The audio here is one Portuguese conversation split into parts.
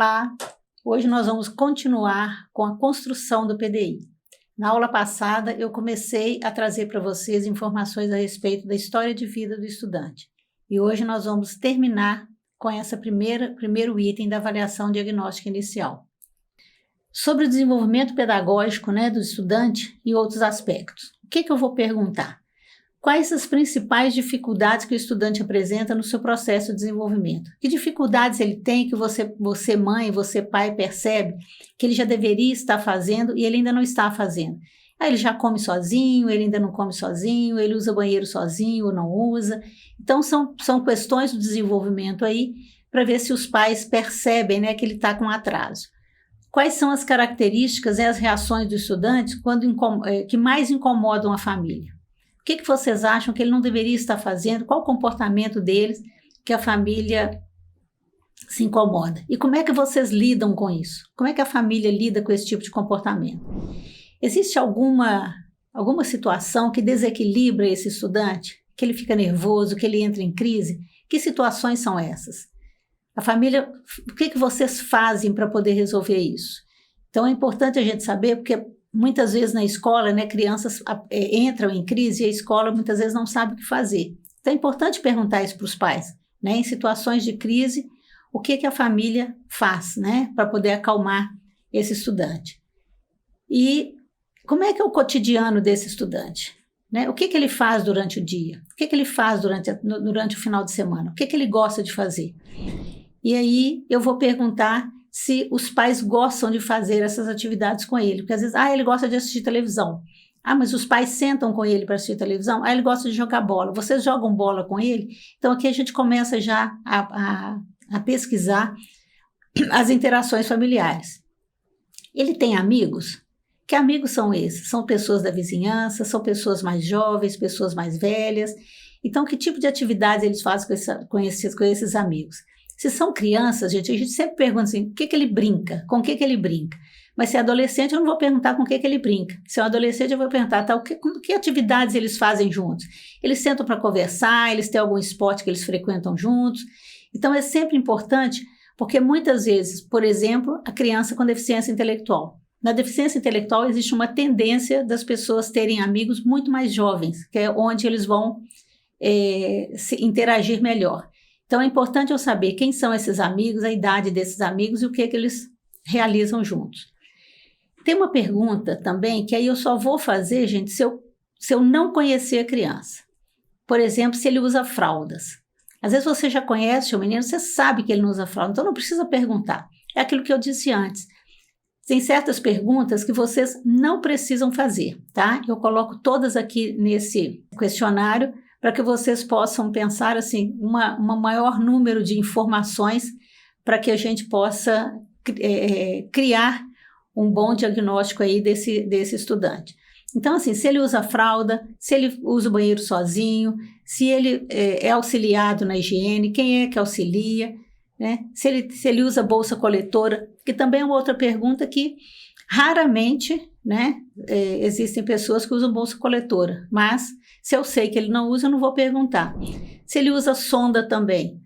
Olá, hoje nós vamos continuar com a construção do PDI. Na aula passada eu comecei a trazer para vocês informações a respeito da história de vida do estudante. E hoje nós vamos terminar com essa primeiro item da avaliação diagnóstica inicial. Sobre o desenvolvimento pedagógico, do estudante e outros aspectos. O que eu vou perguntar? Quais as principais dificuldades que o estudante apresenta no seu processo de desenvolvimento? Que dificuldades ele tem que você mãe, você pai, percebe que ele já deveria estar fazendo e ele ainda não está fazendo? Ele já come sozinho, ele ainda não come sozinho, ele usa banheiro sozinho ou não usa. Então, são questões do desenvolvimento aí para ver se os pais percebem que ele está com atraso. Quais são as características e as reações do estudante que mais incomodam a família? O que vocês acham que ele não deveria estar fazendo? Qual o comportamento deles que a família se incomoda? E como é que vocês lidam com isso? Como é que a família lida com esse tipo de comportamento? Existe alguma situação que desequilibra esse estudante? Que ele fica nervoso, que ele entra em crise? Que situações são essas? A família, o que vocês fazem para poder resolver isso? Então é importante a gente saber, porque muitas vezes na escola, crianças entram em crise e a escola muitas vezes não sabe o que fazer. Então é importante perguntar isso para os pais, em situações de crise, o que a família faz, para poder acalmar esse estudante. E como é que é o cotidiano desse estudante? O que ele faz durante o dia? O que ele faz durante o final de semana? O que ele gosta de fazer? E aí eu vou perguntar se os pais gostam de fazer essas atividades com ele. Porque às vezes, ele gosta de assistir televisão. Mas os pais sentam com ele para assistir televisão. Ele gosta de jogar bola. Vocês jogam bola com ele? Então aqui a gente começa já a pesquisar as interações familiares. Ele tem amigos? Que amigos são esses? São pessoas da vizinhança? São pessoas mais jovens? Pessoas mais velhas? Então que tipo de atividades eles fazem com esses amigos? Se são crianças, a gente sempre pergunta assim, o que ele brinca? Com o que ele brinca? Mas se é adolescente, eu não vou perguntar com o que ele brinca. Se é um adolescente, eu vou perguntar, que atividades eles fazem juntos? Eles sentam para conversar, eles têm algum esporte que eles frequentam juntos. Então, é sempre importante, porque muitas vezes, por exemplo, a criança com deficiência intelectual. Na deficiência intelectual, existe uma tendência das pessoas terem amigos muito mais jovens, que é onde eles vão se interagir melhor. Então, é importante eu saber quem são esses amigos, a idade desses amigos e o que eles realizam juntos. Tem uma pergunta também que aí eu só vou fazer, gente, se eu não conhecer a criança. Por exemplo, se ele usa fraldas. Às vezes você já conhece o menino, você sabe que ele não usa fralda, então não precisa perguntar. É aquilo que eu disse antes. Tem certas perguntas que vocês não precisam fazer, tá? Eu coloco todas aqui nesse questionário, para que vocês possam pensar assim, um maior número de informações para que a gente possa criar um bom diagnóstico aí desse estudante. Então, assim, se ele usa fralda, se ele usa o banheiro sozinho, se ele é auxiliado na higiene, quem é que auxilia, se ele usa bolsa coletora, que também é uma outra pergunta que raramente, existem pessoas que usam bolsa coletora, mas se eu sei que ele não usa, eu não vou perguntar. Se ele usa sonda também,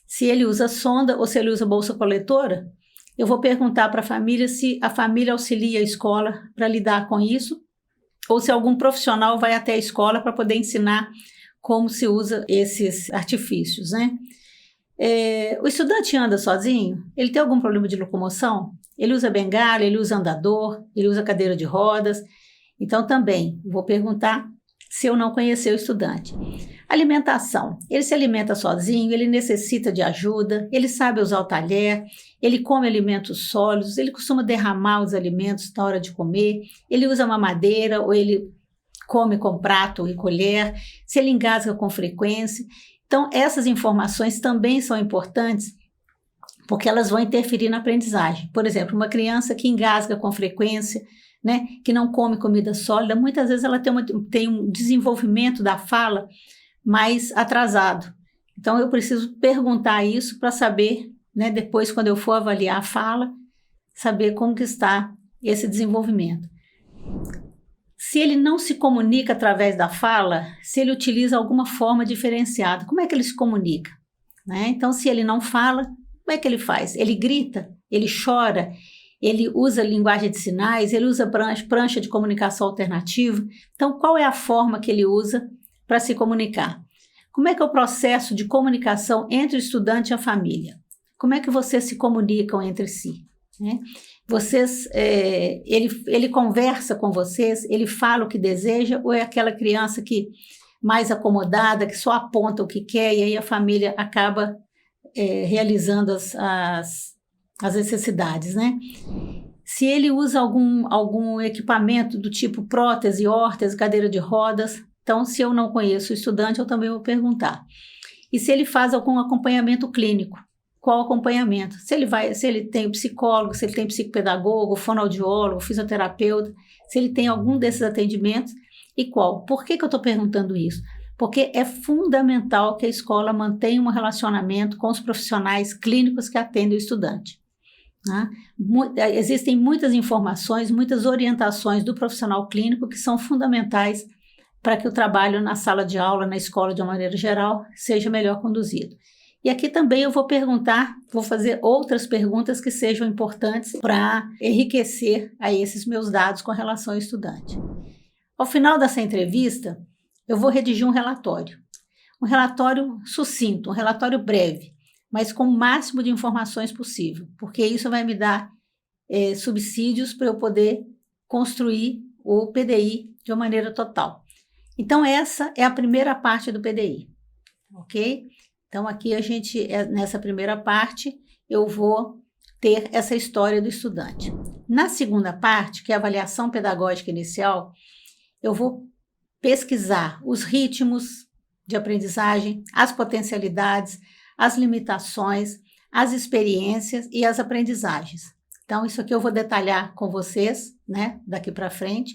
se ele usa sonda ou se ele usa bolsa coletora, eu vou perguntar para a família se a família auxilia a escola para lidar com isso, ou se algum profissional vai até a escola para poder ensinar como se usa esses artifícios, O estudante anda sozinho? Ele tem algum problema de locomoção? Ele usa bengala, ele usa andador, ele usa cadeira de rodas. Então, também vou perguntar se eu não conhecer o estudante. Alimentação. Ele se alimenta sozinho, ele necessita de ajuda, ele sabe usar o talher, ele come alimentos sólidos, ele costuma derramar os alimentos na hora de comer, ele usa mamadeira ou ele come com prato e colher, se ele engasga com frequência. Então, essas informações também são importantes porque elas vão interferir na aprendizagem. Por exemplo, uma criança que engasga com frequência, que não come comida sólida, muitas vezes ela tem um desenvolvimento da fala mais atrasado. Então, eu preciso perguntar isso para saber, depois, quando eu for avaliar a fala, saber como que está esse desenvolvimento. Se ele não se comunica através da fala, se ele utiliza alguma forma diferenciada, como é que ele se comunica? Então, se ele não fala, como é que ele faz? Ele grita? ele chora, ele usa linguagem de sinais, ele usa prancha de comunicação alternativa. Então, qual é a forma que ele usa para se comunicar? Como é que é o processo de comunicação entre o estudante e a família? Como é que vocês se comunicam entre si? Né? Ele conversa com vocês, ele fala o que deseja, ou é aquela criança que mais acomodada, que só aponta o que quer, e aí a família acaba realizando as necessidades, né? Se ele usa algum equipamento do tipo prótese, órtese, cadeira de rodas, então, se eu não conheço o estudante, eu também vou perguntar. E se ele faz algum acompanhamento clínico, qual acompanhamento? Se ele tem psicólogo, se ele tem psicopedagogo, fonoaudiólogo, fisioterapeuta, se ele tem algum desses atendimentos e qual? Por que eu estou perguntando isso? Porque é fundamental que a escola mantenha um relacionamento com os profissionais clínicos que atendem o estudante. Né? Existem muitas informações, muitas orientações do profissional clínico que são fundamentais para que o trabalho na sala de aula, na escola de uma maneira geral, seja melhor conduzido. E aqui também eu vou fazer outras perguntas que sejam importantes para enriquecer a esses meus dados com relação ao estudante. Ao final dessa entrevista, eu vou redigir um relatório sucinto, um relatório breve, mas com o máximo de informações possível, porque isso vai me dar subsídios para eu poder construir o PDI de uma maneira total. Então, essa é a primeira parte do PDI, ok? Então, aqui nessa primeira parte, eu vou ter essa história do estudante. Na segunda parte, que é a avaliação pedagógica inicial, eu vou pesquisar os ritmos de aprendizagem, as potencialidades, as limitações, as experiências e as aprendizagens. Então, isso aqui eu vou detalhar com vocês, né, daqui para frente,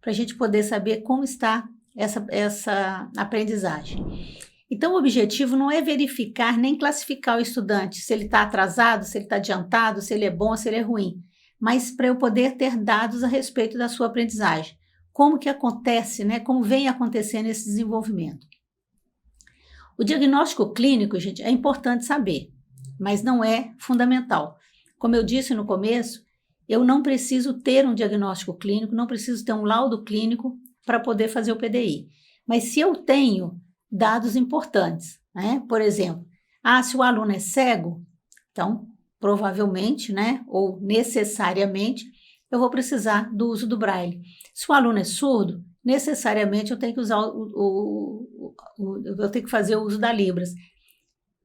para a gente poder saber como está essa aprendizagem. Então, o objetivo não é verificar nem classificar o estudante, se ele está atrasado, se ele está adiantado, se ele é bom, se ele é ruim, mas para eu poder ter dados a respeito da sua aprendizagem. Como que acontece, né? Como vem acontecendo esse desenvolvimento. O diagnóstico clínico, gente, é importante saber, mas não é fundamental. Como eu disse no começo, eu não preciso ter um diagnóstico clínico, não preciso ter um laudo clínico para poder fazer o PDI. Mas se eu tenho dados importantes, né? Por exemplo, se o aluno é cego, então, provavelmente, né, ou necessariamente, eu vou precisar do uso do Braille. Se o aluno é surdo, necessariamente eu tenho que usar eu tenho que fazer o uso da Libras.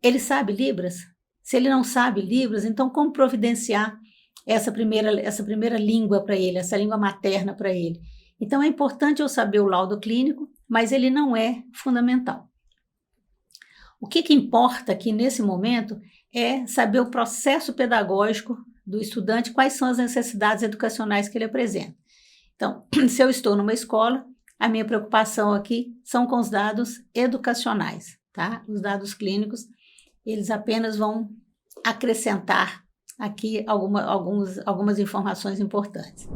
Ele sabe Libras? Se ele não sabe Libras, então como providenciar essa primeira língua para ele, essa língua materna para ele? Então é importante eu saber o laudo clínico, mas ele não é fundamental. O que importa aqui nesse momento é saber o processo pedagógico do estudante, quais são as necessidades educacionais que ele apresenta. Então, se eu estou numa escola, a minha preocupação aqui são com os dados educacionais, tá? Os dados clínicos, eles apenas vão acrescentar aqui algumas informações importantes.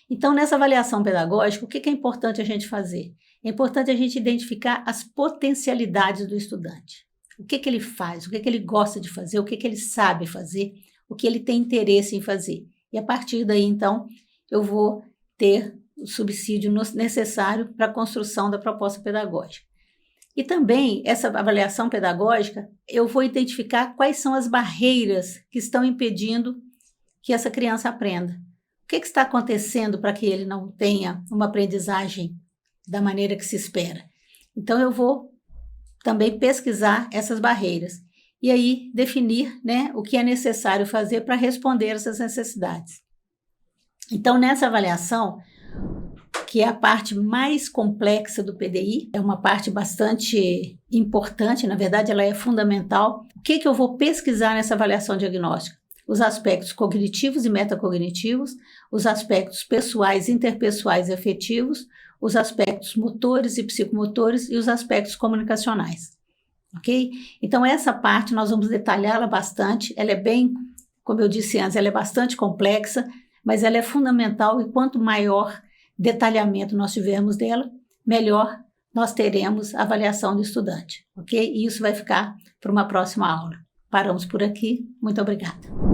Então, nessa avaliação pedagógica, o que é importante a gente fazer? É importante a gente identificar as potencialidades do estudante. O que ele faz, o que ele gosta de fazer, o que ele sabe fazer, o que ele tem interesse em fazer. E a partir daí, então, eu vou ter o subsídio necessário para a construção da proposta pedagógica. E também, essa avaliação pedagógica, eu vou identificar quais são as barreiras que estão impedindo que essa criança aprenda. O que está acontecendo para que ele não tenha uma aprendizagem da maneira que se espera? Então, eu vou também pesquisar essas barreiras e aí definir, né, o que é necessário fazer para responder essas necessidades. Então, nessa avaliação, que é a parte mais complexa do PDI, é uma parte bastante importante, na verdade ela é fundamental. O que eu vou pesquisar nessa avaliação diagnóstica? Os aspectos cognitivos e metacognitivos, os aspectos pessoais, interpessoais e afetivos, os aspectos motores e psicomotores e os aspectos comunicacionais, ok? Então essa parte nós vamos detalhá-la bastante, ela é bem, como eu disse antes, ela é bastante complexa, mas ela é fundamental e quanto maior detalhamento nós tivermos dela, melhor nós teremos a avaliação do estudante, ok? E isso vai ficar para uma próxima aula. Paramos por aqui. Muito obrigada.